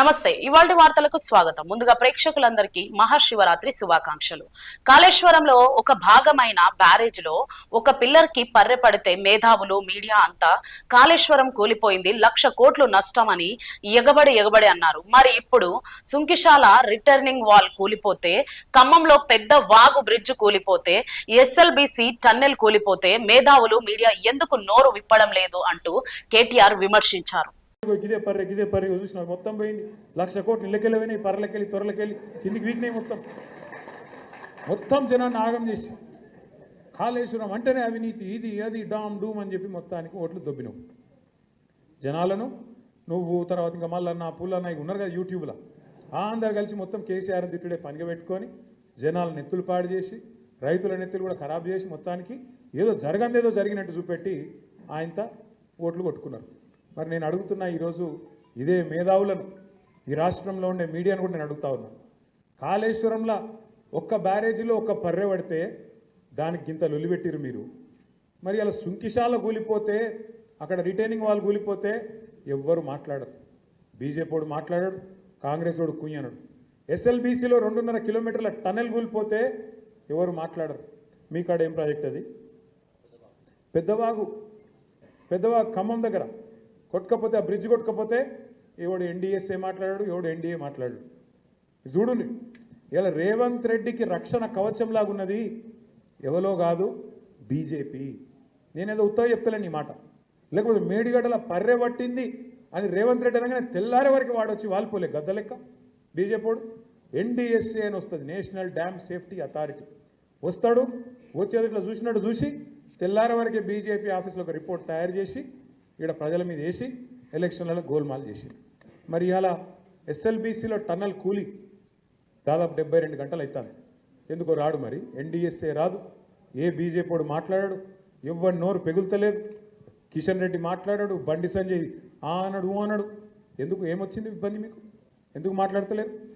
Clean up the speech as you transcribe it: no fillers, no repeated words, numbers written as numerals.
నమస్తే ఇవాల్టి వార్తలకు స్వాగతం. ముందుగా ప్రేక్షకులందరికీ మహాశివరాత్రి శుభాకాంక్షలు. కాళేశ్వరంలో ఒక భాగమైన బ్యారేజ్ లో ఒక పిల్లర్ కి పర్రె పడితే మేధావులు మీడియా అంతా కాళేశ్వరం కూలిపోయింది 1,00,000 కోట్లు నష్టమని ఎగబడి అన్నారు. మరి ఇప్పుడు సుంకిశాల రిటర్నింగ్ వాల్ కూలిపోతే, ఖమ్మంలో పెద్ద వాగు బ్రిడ్జ్ కూలిపోతే, ఎస్ఎల్బిసి టన్నెల్ కూలిపోతే మేధావులు మీడియా ఎందుకు నోరు విప్పడం లేదు అంటూ కేటీఆర్ విమర్శించారు. గిదే పర్రె చూసిన మొత్తం పోయింది. 1,00,000 కోట్లు ఇళ్ళకెళ్ళిపోయినాయి, పర్రలకెళ్ళి త్వరలకెళ్ళి కిందికి వీకినాయి. మొత్తం జనాన్ని ఆగం చేసి కాళేశ్వరం అంటేనే అవినీతి, ఇది అది డామ్ డూమ్ అని చెప్పి మొత్తానికి ఓట్లు దొబ్బినావు జనాలను. నువ్వు తర్వాత ఇంకా మళ్ళీ పుల్లన్న ఉన్నారు కదా యూట్యూబ్లో, అందరు కలిసి మొత్తం కేసీఆర్ తిట్టుడే పనిగా పెట్టుకొని జనాల నెత్తులు పాడు చేసి, రైతుల నెత్తులు కూడా ఖరాబ్ చేసి, మొత్తానికి ఏదో జరగందేదో జరిగినట్టు చూపెట్టి ఆయనతో ఓట్లు కొట్టుకున్నారు. మరి నేను అడుగుతున్నా, ఈరోజు ఇదే మేధావులను, ఈ రాష్ట్రంలో ఉండే మీడియాను కూడా నేను అడుగుతా ఉన్నా. కాళేశ్వరంలో ఒక్క బ్యారేజీలో ఒక్క పర్రె పడితే దానికి ఇంత లొలిపెట్టిరు మీరు. మరి అలా సుంకిశాల కూలిపోతే, అక్కడ రిటైనింగ్ వాల్ కూలిపోతే ఎవ్వరు మాట్లాడరు. బీజేపీ వాడు మాట్లాడాడు, కాంగ్రెస్ వాడు కుయ్యనడు. ఎస్ఎల్బీసీలో 2.5 కిలోమీటర్ల టన్నెల్ కూలిపోతే ఎవరు మాట్లాడరు. మీ కాడ ఏం ప్రాజెక్ట్ అది? పెద్దవాగు ఖమ్మం దగ్గర కొట్టుకపోతే, ఆ బ్రిడ్జ్ కొట్టుకపోతే ఎవడు ఎన్డీఎస్ఏ మాట్లాడాడు, ఎవడు ఎన్డీఏ మాట్లాడాడు. చూడుని ఇలా రేవంత్ రెడ్డికి రక్షణ కవచంలాగా ఉన్నది ఎవరో కాదు, బీజేపీ. నేనేదో ఉత్తగా చెప్తలేను ఈ మాట. లేకపోతే మేడిగడ్డల పర్రె పట్టింది అని రేవంత్ రెడ్డి అనగానే తెల్లారే వరకు వాడొచ్చి వాలిపోలే గద్ద లెక్క బీజేపీడు. ఎన్డీఎస్ఏ అని వస్తుంది, నేషనల్ డ్యామ్ సేఫ్టీ అథారిటీ. వస్తాడు, వచ్చేది ఇట్లా చూసినట్టు చూసి తెల్లారే వరకే బీజేపీ ఆఫీస్లో ఒక రిపోర్ట్ తయారు చేసి ఇక్కడ ప్రజల మీద వేసి ఎలక్షన్లలో గోల్మాల్ చేసి, మరి ఇలా ఎస్ఎల్బీసీలో టన్నల్ కూలి దాదాపు 72 గంటలు అవుతాను. ఎందుకో రాడు, మరి ఎన్డీఎస్ఏ రాదు, ఏ బీజేపీ వాడు మాట్లాడాడు, ఎవరి నోరు పెగులుతలేదు. కిషన్ రెడ్డి మాట్లాడాడు, బండి సంజయ్ అన్నాడు. ఎందుకు ఏమొచ్చింది ఇబ్బంది మీకు? ఎందుకు మాట్లాడతలేరు?